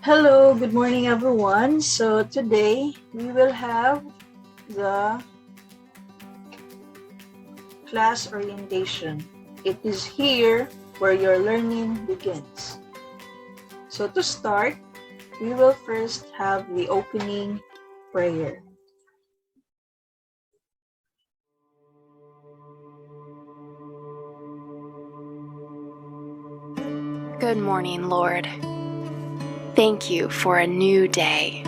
Hello, good morning everyone. So today we will have the class orientation. It is here where your learning begins. So to start, we will first have the opening prayer. Good morning, Lord. Thank you for a new day.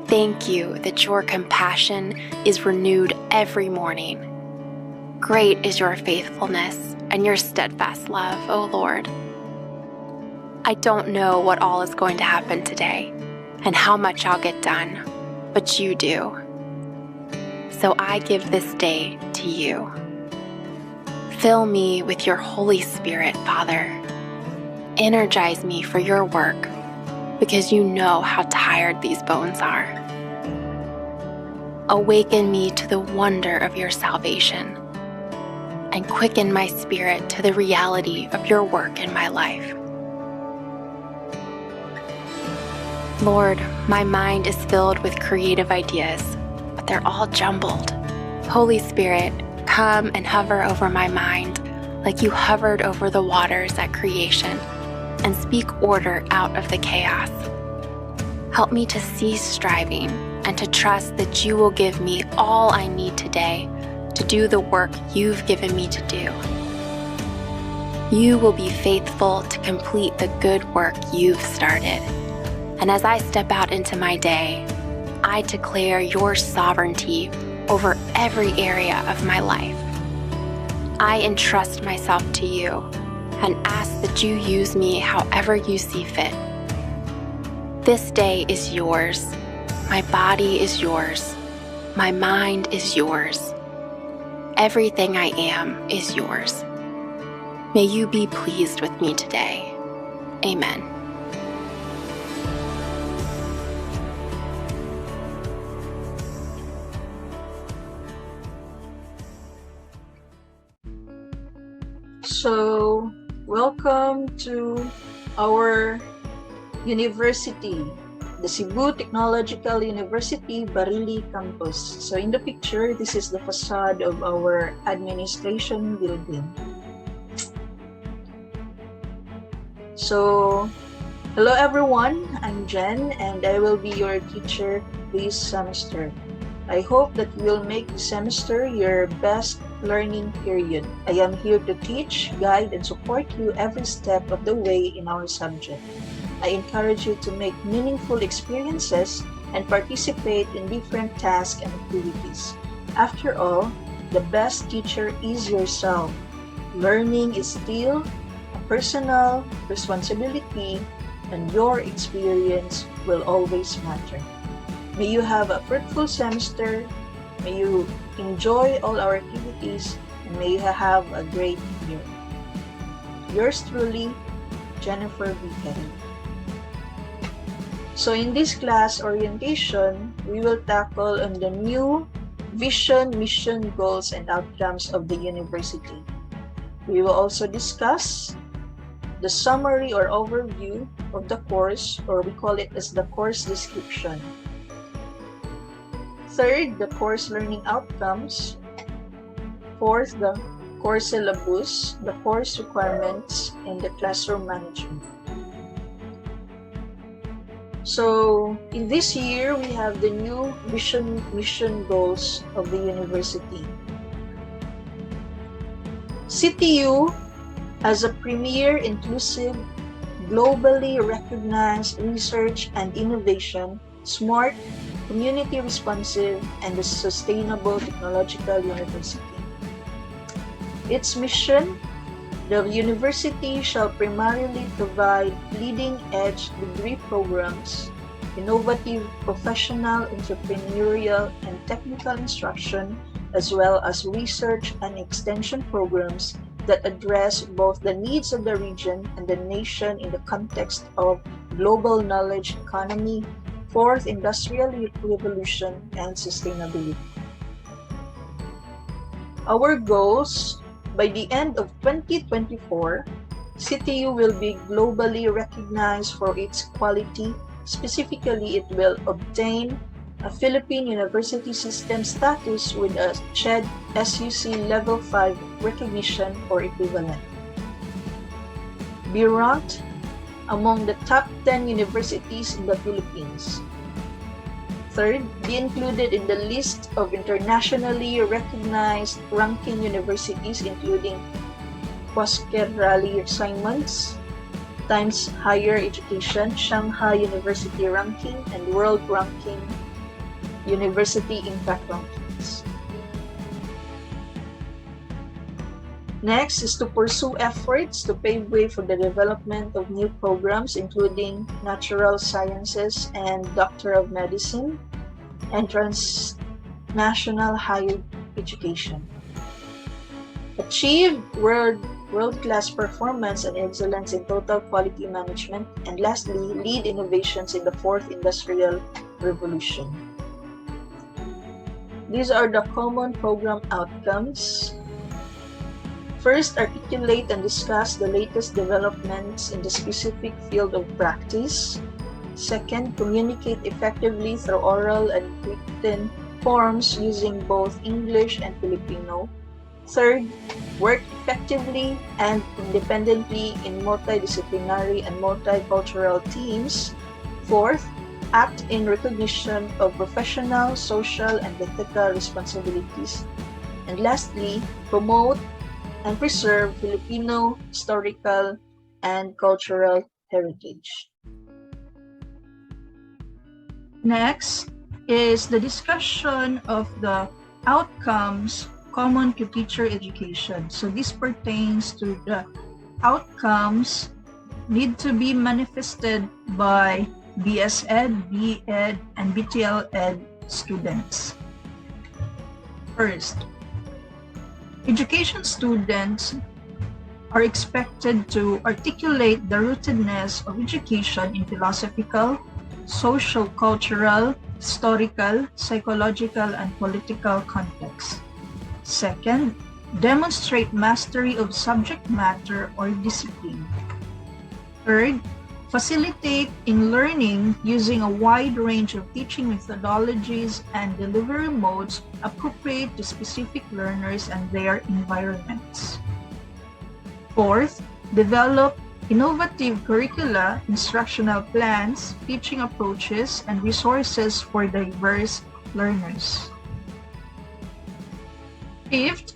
Thank you that your compassion is renewed every morning. Great is your faithfulness and your steadfast love, O Lord. I don't know what all is going to happen today and how much I'll get done, but you do. So I give this day to you. Fill me with your Holy Spirit, Father. Energize me for your work, because you know how tired these bones are. Awaken me to the wonder of your salvation, and quicken my spirit to the reality of your work in my life. Lord, my mind is filled with creative ideas, but they're all jumbled. Holy Spirit, come and hover over my mind like you hovered over the waters at creation, and speak order out of the chaos. Help me to cease striving and to trust that you will give me all I need today to do the work you've given me to do. You will be faithful to complete the good work you've started. And as I step out into my day, I declare your sovereignty over every area of my life. I entrust myself to you and ask that you use me however you see fit. This day is yours. My body is yours. My mind is yours. Everything I am is yours. May you be pleased with me today. Amen. So, welcome to our university, the Cebu Technological University Barili campus. So in the picture, this is the facade of our administration building. So, hello everyone, I'm Jen and I will be your teacher this semester. I hope that you will make the semester your best learning period. I am here to teach, guide, and support you every step of the way in our subject. I encourage you to make meaningful experiences and participate in different tasks and activities. After all, the best teacher is yourself. Learning is still a personal responsibility, and your experience will always matter. May you have a fruitful semester. May you enjoy all our activities, and may you have a great year. Yours truly, Jennifer B. Kelly. So in this class orientation, we will tackle on the new vision, mission, goals, and outcomes of the university. We will also discuss the summary or overview of the course, or we call it as the course description. Third, the course learning outcomes. Fourth, the course syllabus, the course requirements, and the classroom management. So, in this year, we have the new vision, mission, goals of the university. CTU, as a premier, inclusive, globally recognized research and innovation, smart, community responsive, and a sustainable technological university. Its mission: the university shall primarily provide leading-edge degree programs, innovative professional, entrepreneurial, and technical instruction, as well as research and extension programs that address both the needs of the region and the nation in the context of global knowledge economy, fourth industrial revolution, and sustainability. Our goals: by the end of 2024, CTU will be globally recognized for its quality, Specifically, it will obtain a Philippine University System status with a CHED SUC Level 5 recognition or equivalent. Be ranked among the top 10 universities in the Philippines. Third, be included in the list of internationally recognized ranking universities, including Quasquerali Simons, Times Higher Education, Shanghai University Ranking, and World Ranking University Impact Rankings. Next is to pursue efforts to pave way for the development of new programs, including Natural Sciences and Doctor of Medicine, and Transnational Higher Education. Achieve world-class performance and excellence in total quality management, and lastly, lead innovations in the fourth industrial revolution. These are the common program outcomes. First, articulate and discuss the latest developments in the specific field of practice. Second, communicate effectively through oral and written forms using both English and Filipino. Third, work effectively and independently in multidisciplinary and multicultural teams. Fourth, act in recognition of professional, social, and ethical responsibilities. And lastly, promote and preserve Filipino historical and cultural heritage. Next is the discussion of the outcomes common to teacher education. So this pertains to the outcomes need to be manifested by BS Ed, BE Ed, and BTL Ed students. First, education students are expected to articulate the rootedness of education in philosophical, social, cultural, historical, psychological, and political contexts. Second, demonstrate mastery of subject matter or discipline. Third, facilitate in learning using a wide range of teaching methodologies and delivery modes appropriate to specific learners and their environments. Fourth, develop innovative curricula, instructional plans, teaching approaches, and resources for diverse learners. Fifth,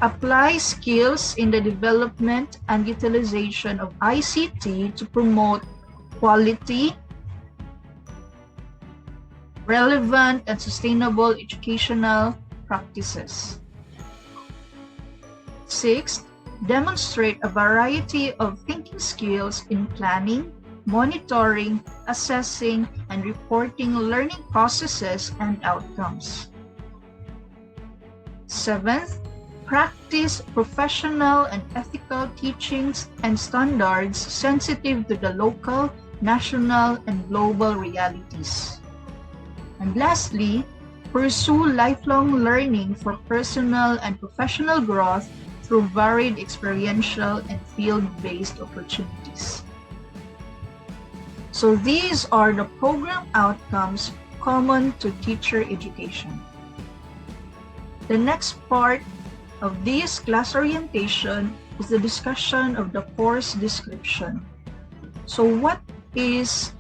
apply skills in the development and utilization of ICT to promote quality, relevant, and sustainable educational practices. Sixth, demonstrate a variety of thinking skills in planning, monitoring, assessing, and reporting learning processes and outcomes. Seventh, practice professional and ethical teachings and standards sensitive to the local, national, and global realities. And lastly, pursue lifelong learning for personal and professional growth through varied experiential and field-based opportunities. So these are the program outcomes common to teacher education. The next part of this class orientation is the discussion of the course description. So what is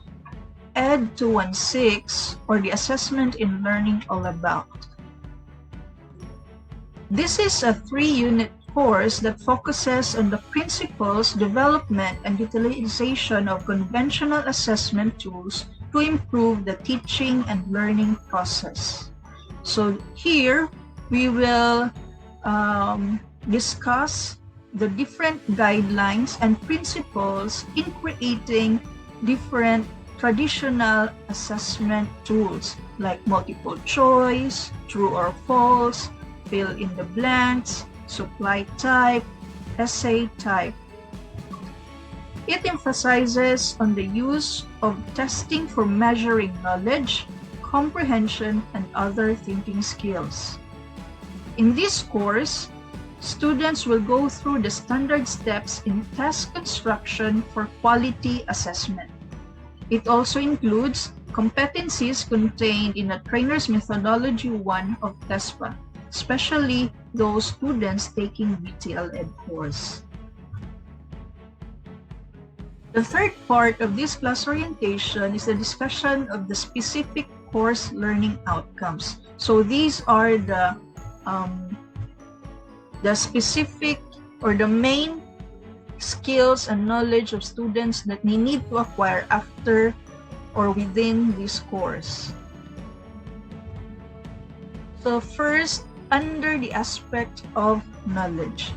Ed 216 or the Assessment in Learning all about? This is a 3-unit course that focuses on the principles, development, and utilization of conventional assessment tools to improve the teaching and learning process. So here we will discuss the different guidelines and principles in creating different traditional assessment tools like multiple choice, true or false, fill in the blanks, supply type, essay type. It emphasizes on the use of testing for measuring knowledge, comprehension, and other thinking skills. In this course, students will go through the standard steps in test construction for quality assessment. It also includes competencies contained in a Trainer's Methodology 1 of TESPA, especially those students taking BTL Ed course. The third part of this class orientation is the discussion of the specific course learning outcomes. So these are the specific or the main skills and knowledge of students that they need to acquire after or within this course. So first, under the aspect of knowledge.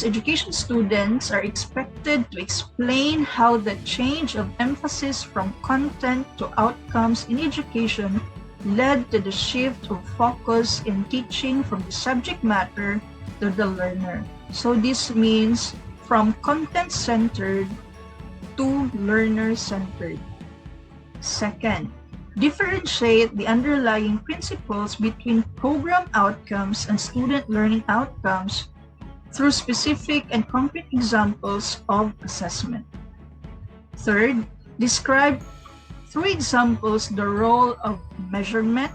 Education students are expected to explain how the change of emphasis from content to outcomes in education led to the shift of focus in teaching from the subject matter to the learner. So this means from content-centered to learner-centered. Second, differentiate the underlying principles between program outcomes and student learning outcomes through specific and concrete examples of assessment. Third, describe through examples the role of measurement,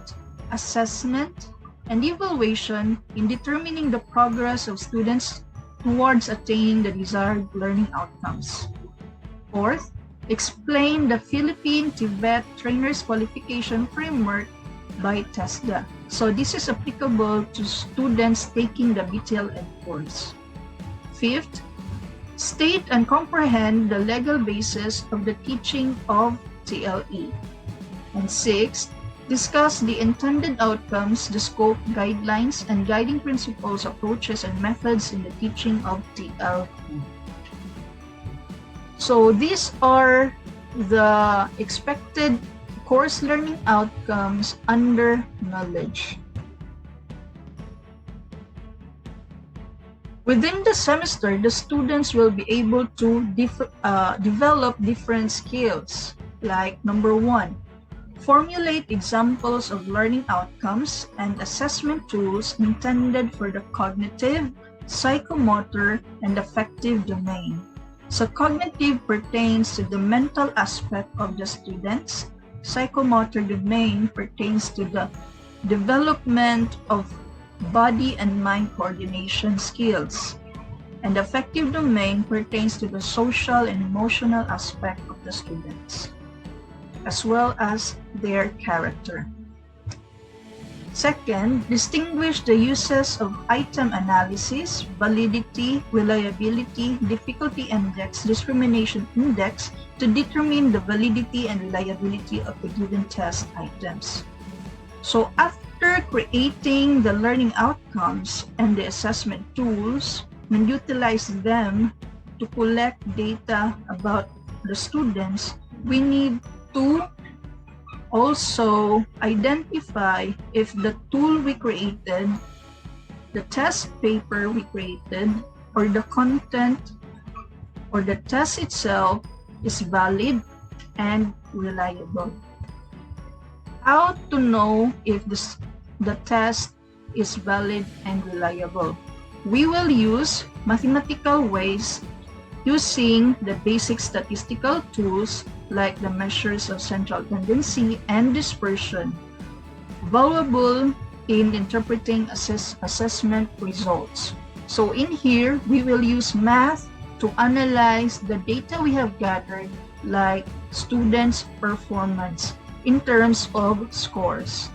assessment, and evaluation in determining the progress of students towards attaining the desired learning outcomes. Fourth, explain the Philippine-Tibet Trainers Qualification Framework by TESDA. So this is applicable to students taking the BTL Ed course. Fifth, state and comprehend the legal basis of the teaching of TLE. And sixth, discuss the intended outcomes, the scope, guidelines, and guiding principles, approaches, and methods in the teaching of TLE. So these are the expected course learning outcomes under knowledge. Within the semester, the students will be able to develop different skills, like number 1, formulate examples of learning outcomes and assessment tools intended for the cognitive, psychomotor, and affective domain. So cognitive pertains to the mental aspect of the students. Psychomotor domain pertains to the development of body and mind coordination skills. And affective domain pertains to the social and emotional aspect of the students, as well as their character. Second, distinguish the uses of item analysis, validity, reliability, difficulty index, discrimination index to determine the validity and reliability of the given test items. So after creating the learning outcomes and the assessment tools, we utilize them to collect data about the students, we need to also identify if the tool we created, the test paper we created, or the content or the test itself is valid and reliable. How to know if the test is valid and reliable? We will use mathematical ways using the basic statistical tools like the measures of central tendency and dispersion, valuable in interpreting assessment results. So in here, we will use math to analyze the data we have gathered, like students' performance in terms of scores.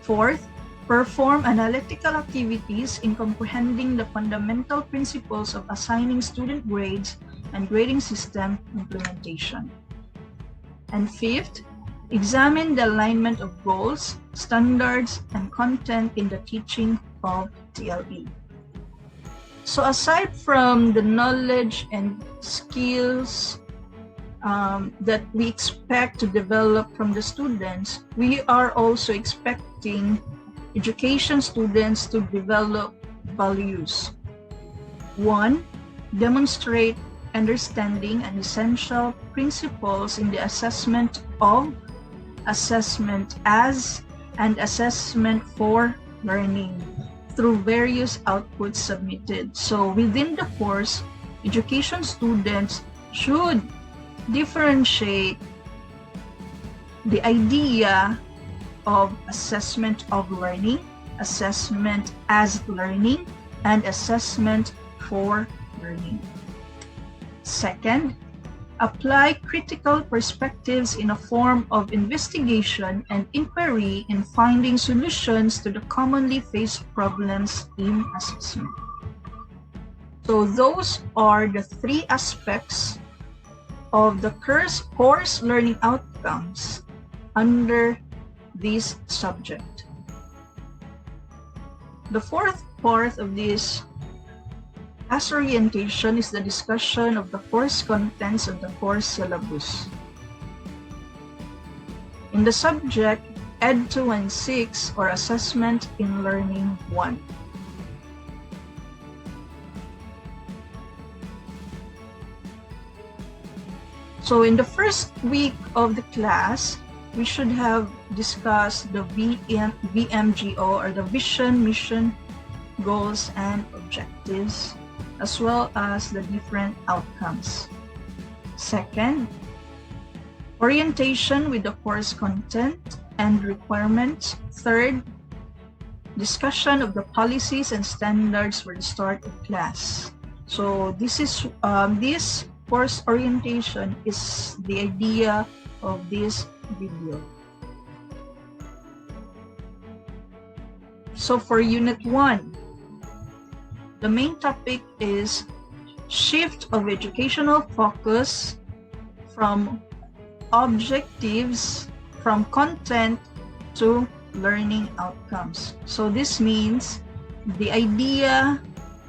Fourth, perform analytical activities in comprehending the fundamental principles of assigning student grades and grading system implementation. And fifth, examine the alignment of goals, standards, and content in the teaching of TLE. So aside from the knowledge and skills that we expect to develop from the students, we are also expecting education students to develop values. 1, demonstrate understanding and essential principles in the assessment of, assessment as, and assessment for learning through various outputs submitted. So within the course, education students should differentiate the idea of assessment of learning, assessment as learning, and assessment for learning. Second, apply critical perspectives in a form of investigation and inquiry in finding solutions to the commonly faced problems in assessment. So those are the three aspects of the course learning outcomes under this subject. The fourth part of this as orientation is the discussion of the course contents of the course syllabus. In the subject Ed 2 and 6 or Assessment in Learning 1. So in the first week of the class, we should have discussed the VMGO or the Vision, Mission, Goals, and Objectives, as well as the different outcomes. Second, orientation with the course content and requirements. Third, discussion of the policies and standards for the start of class. So this course orientation is the idea of this video. So for Unit 1, the main topic is shift of educational focus from objectives, from content to learning outcomes. So this means the idea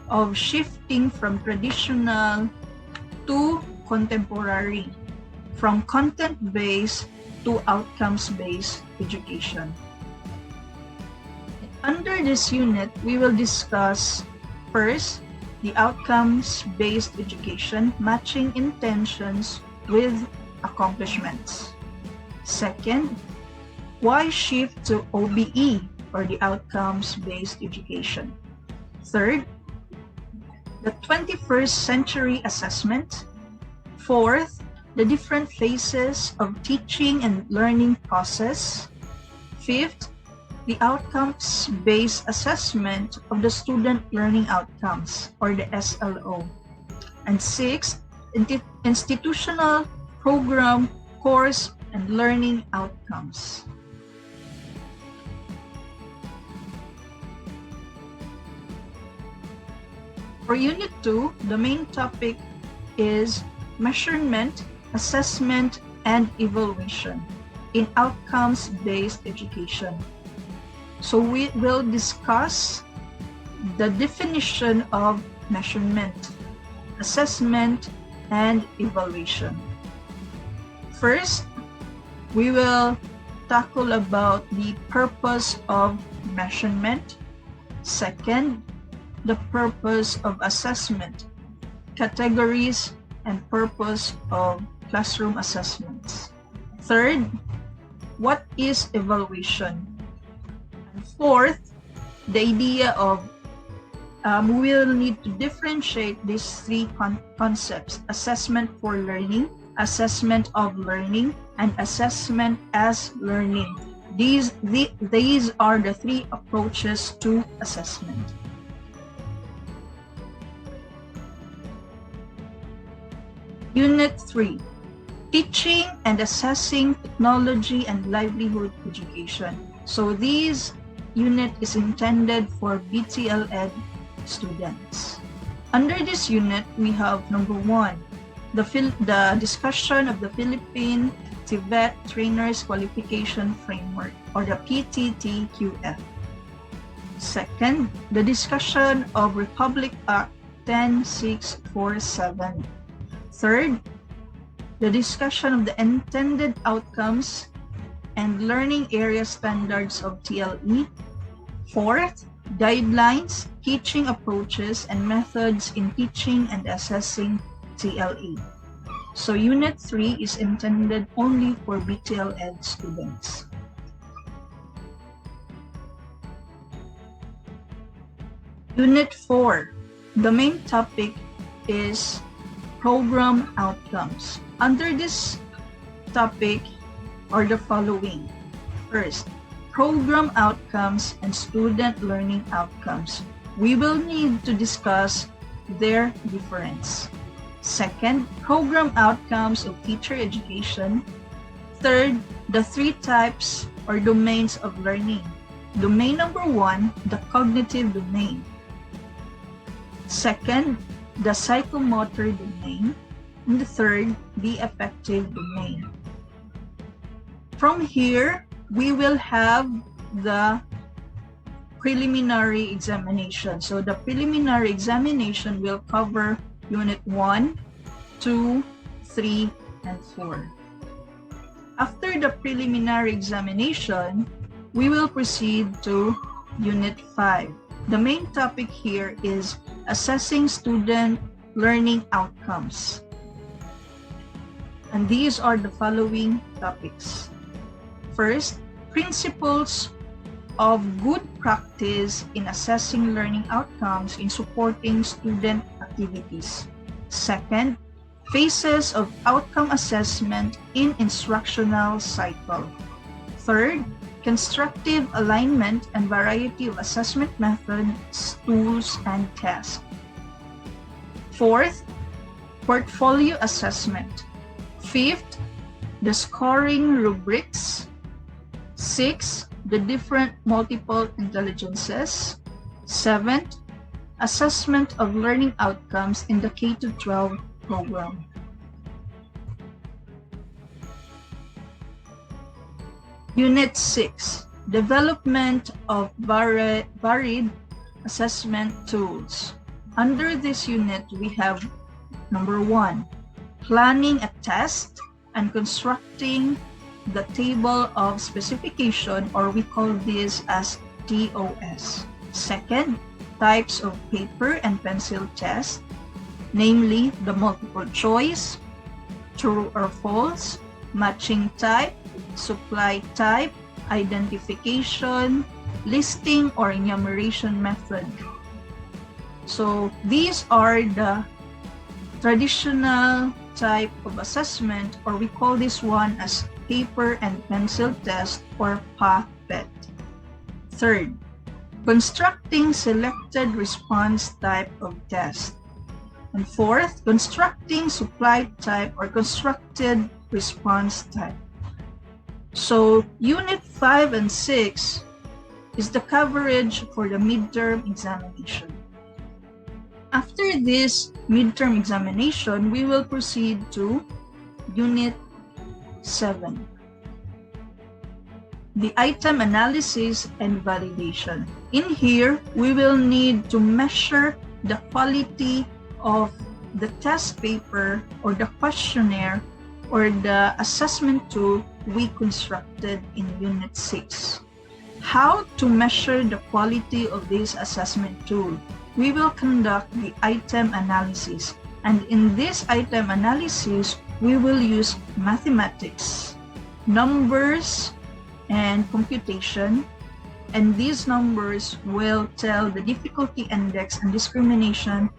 of shifting from traditional to contemporary, from content-based to outcomes-based education. Under this unit, we will discuss first, the outcomes-based education, matching intentions with accomplishments. Second, why shift to OBE or the outcomes-based education. Third, the 21st century assessment. Fourth, the different phases of teaching and learning process. Fifth, the outcomes-based assessment of the student learning outcomes or the SLO. And sixth, institutional program, course, and learning outcomes. For Unit 2, the main topic is measurement, assessment, and evaluation in outcomes-based education. So we will discuss the definition of measurement, assessment, and evaluation. First, we will tackle about the purpose of measurement. Second, the purpose of assessment, categories, and purpose of classroom assessments. Third, what is evaluation? And fourth, the idea of we will need to differentiate these three concepts: assessment for learning, assessment of learning, and assessment as learning. These are the three approaches to assessment. Unit 3, Teaching and Assessing Technology and Livelihood Education. So this unit is intended for BTL Ed students. Under this unit, we have number 1, the discussion of the Philippine Tibet Trainers Qualification Framework or the PTTQF. Second, the discussion of Republic Act 10647. Third, the discussion of the intended outcomes and learning area standards of TLE. Fourth, guidelines, teaching approaches, and methods in teaching and assessing TLE. So Unit 3 is intended only for BTL Ed students. Unit 4, the main topic is program outcomes. Under this topic are the following. First, program outcomes and student learning outcomes. We will need to discuss their difference. Second, program outcomes of teacher education. Third, the three types or domains of learning. Domain number 1, the cognitive domain. Second, the psychomotor domain. And the third, the affective domain. From here, we will have the preliminary examination. So the preliminary examination will cover Unit 1, 2, 3, and 4. After the preliminary examination, we will proceed to Unit 5. The main topic here is assessing student learning outcomes. And these are the following topics. First, principles of good practice in assessing learning outcomes in supporting student activities. Second, phases of outcome assessment in instructional cycle. Third, constructive alignment and variety of assessment methods, tools, and tasks. Fourth, portfolio assessment. Fifth, the scoring rubrics. Sixth, the different multiple intelligences. Seventh, assessment of learning outcomes in the K-12 program. Unit 6, development of varied assessment tools. Under this unit, we have number 1, planning a test and constructing the table of specification, or we call this as TOS. Second, types of paper and pencil tests, namely the multiple choice, true or false, matching type, supply type, identification, listing or enumeration method. So these are the traditional type of assessment, or we call this one as paper and pencil test, or PA-PET. Third, constructing selected response type of test. And fourth, constructing supply type or constructed response type. So Unit 5 and 6 is the coverage for the midterm examination. After this midterm examination, we will proceed to Unit 7. The item analysis and validation. In here, we will need to measure the quality of the test paper or the questionnaire or the assessment tool we constructed in Unit 6. How to measure the quality of this assessment tool? We will conduct the item analysis, and in this item analysis, we will use mathematics, numbers, and computation, and these numbers will tell the difficulty index and discrimination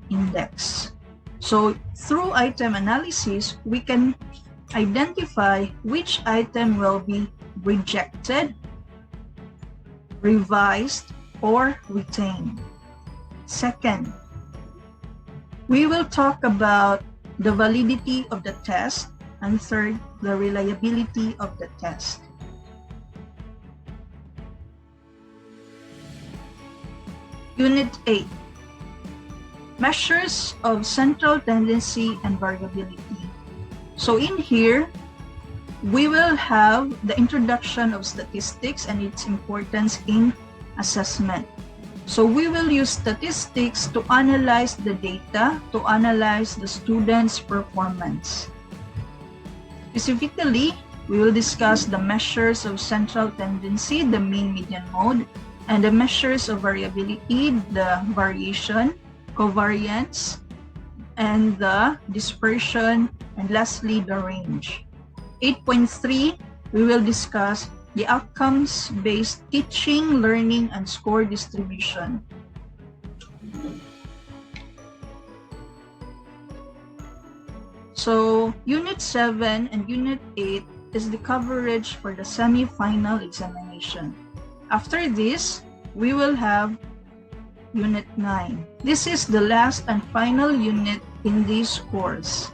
index. So through item analysis, we can identify which item will be rejected, revised, or retained. Second, we will talk about the validity of the test, and third, the reliability of the test. Unit 8, measures of central tendency and variability. So in here, we will have the introduction of statistics and its importance in assessment. So we will use statistics to analyze the data, to analyze the students' performance. Specifically, we will discuss the measures of central tendency, the mean, median, mode, and the measures of variability, the variation, covariance, and the dispersion, and lastly, the range. 8.3, we will discuss the outcomes-based teaching, learning, and score distribution. So Unit 7 and Unit 8 is the coverage for the semi-final examination. After this, we will have Unit 9. This is the last and final unit in this course.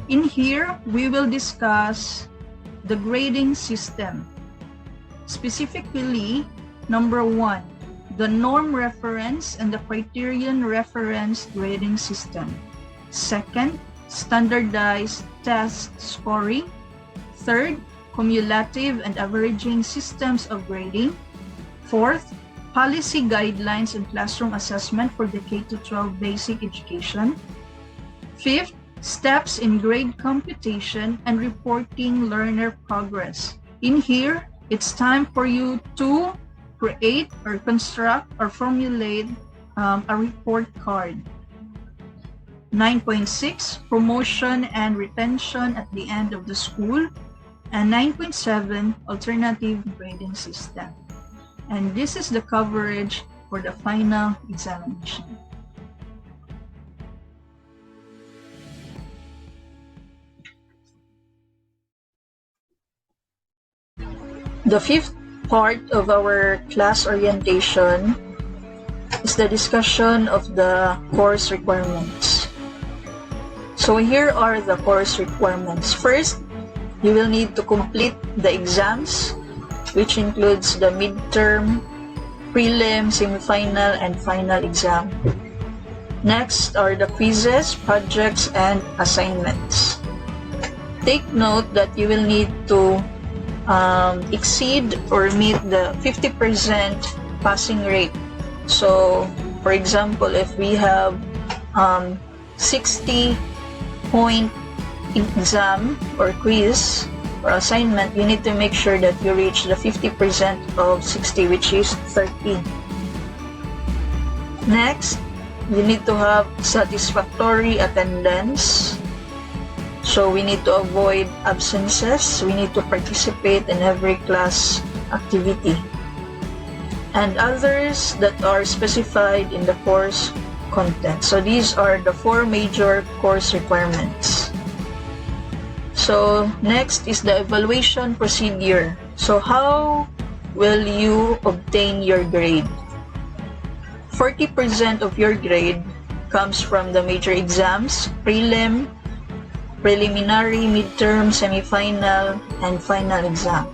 In here, we will discuss the grading system. Specifically, number 1, the norm reference and the criterion reference grading system. Second, standardized test scoring. Third, cumulative and averaging systems of grading. Fourth, policy guidelines and classroom assessment for the K-12 basic education. Fifth, steps in grade computation and reporting learner progress. In here, it's time for you to create or construct or formulate a report card. 9.6, promotion and retention at the end of the school. And 9.7, alternative grading system. And this is the coverage for the final examination. The fifth part of our class orientation is the discussion of the course requirements. So here are the course requirements. First, you will need to complete the exams, which includes the midterm, prelim, semifinal, and final exam. Next are the quizzes, projects, and assignments. Take note that you will need to exceed or meet the 50% passing rate. So, for example, if we have 60-point exam or quiz or assignment, you need to make sure that you reach the 50% of 60, which is 30. Next, you need to have satisfactory attendance. So we need to avoid absences. We need to participate in every class activity. And others that are specified in the course content. So these are the 4 major course requirements. So next is the evaluation procedure. So how will you obtain your grade? 40% of your grade comes from the major exams, prelim, preliminary, midterm, semifinal, and final exam.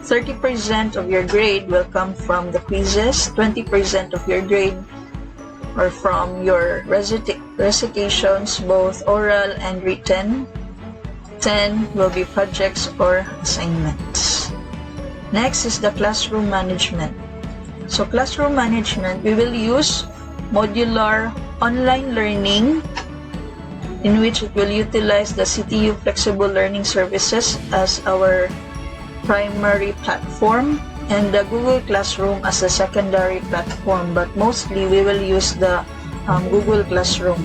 30% of your grade will come from the quizzes, 20% of your grade are from your recitations, both oral and written. 10 will be projects or assignments. Next is the classroom management. So classroom management, we will use modular online learning, in which it will utilize the CTU Flexible Learning Services as our primary platform and the Google Classroom as the secondary platform, but mostly we will use the Google Classroom.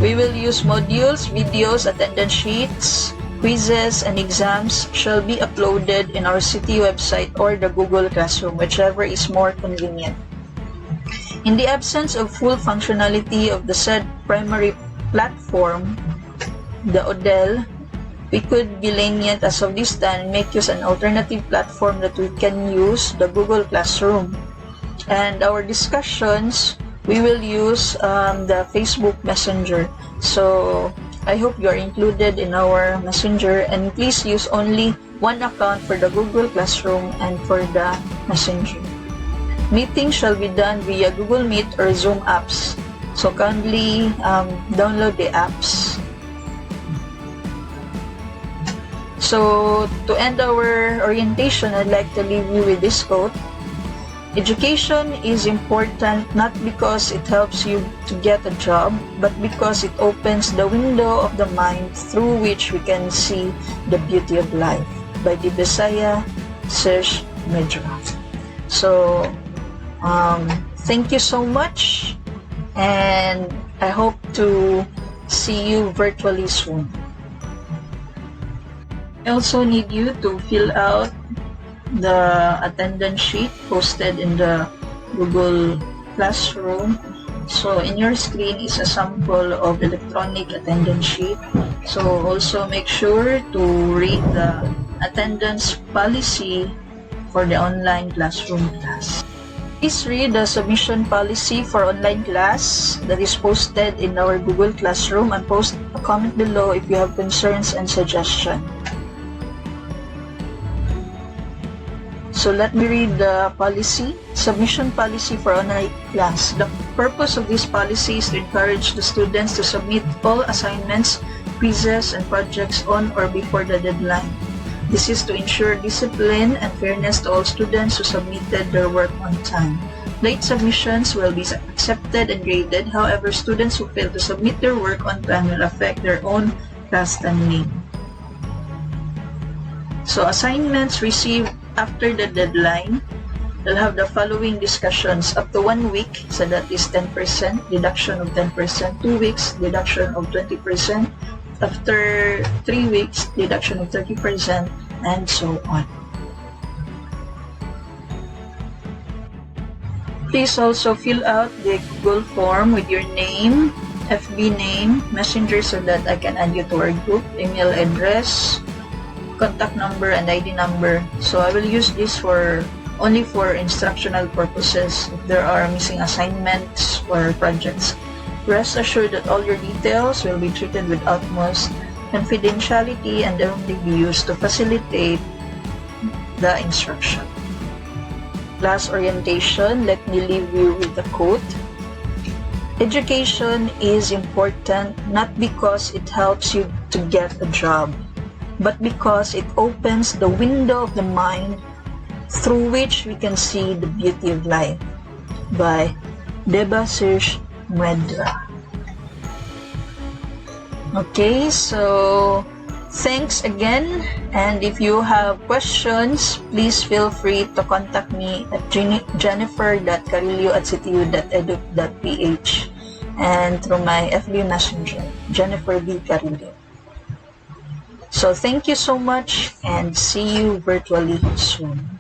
We will use modules, videos, attendance sheets, quizzes, and exams shall be uploaded in our CTU website or the Google Classroom, whichever is more convenient. In the absence of full functionality of the said primary platform, the ODEL, we could be lenient as of this time and make use an alternative platform that we can use, the Google Classroom. And our discussions, we will use the Facebook Messenger. So I hope you are included in our Messenger, and please use only one account for the Google Classroom and for the Messenger. Meetings shall be done via Google Meet or Zoom apps. So kindly download the apps. So to end our orientation, I'd like to leave you with this quote. Education is important not because it helps you to get a job, but because it opens the window of the mind through which we can see the beauty of life. By the Bisaya Serge Medra. So thank you so much, and I hope to see you virtually soon. I also need you to fill out the attendance sheet posted in the Google Classroom So in your screen is a sample of electronic attendance sheet. So also make sure to read the attendance policy for the online classroom class. Please read the submission policy for online class that is posted in our Google Classroom, and post a comment below if you have concerns and suggestions. So let me read the policy. Submission policy for online class. The purpose of this policy is to encourage the students to submit all assignments, quizzes, and projects on or before the deadline. This is to ensure discipline and fairness to all students who submitted their work on time. Late submissions will be accepted and graded. However, students who fail to submit their work on time will affect their own class standing. So assignments received after the deadline will have the following discussions: up to 1 week, so that is 10%, deduction of 10%, 2 weeks, deduction of 20%, after 3 weeks, deduction of 30%, and so on. Please also fill out the Google form with your name, FB name, Messenger, so that I can add you to our group, email address, contact number, and ID number. So I will use this only for instructional purposes if there are missing assignments or projects. Rest assured that all your details will be treated with utmost confidentiality and only be used to facilitate the instruction. Class orientation, let me leave you with the quote. Education is important not because it helps you to get a job, but because it opens the window of the mind through which we can see the beauty of life. By Debashish Medra. Okay, so thanks again, and if you have questions, please feel free to contact me at jennifer.carillo@ctu.edu.ph and through my FB Messenger, Jennifer B. Carillo. So thank you so much, and see you virtually soon.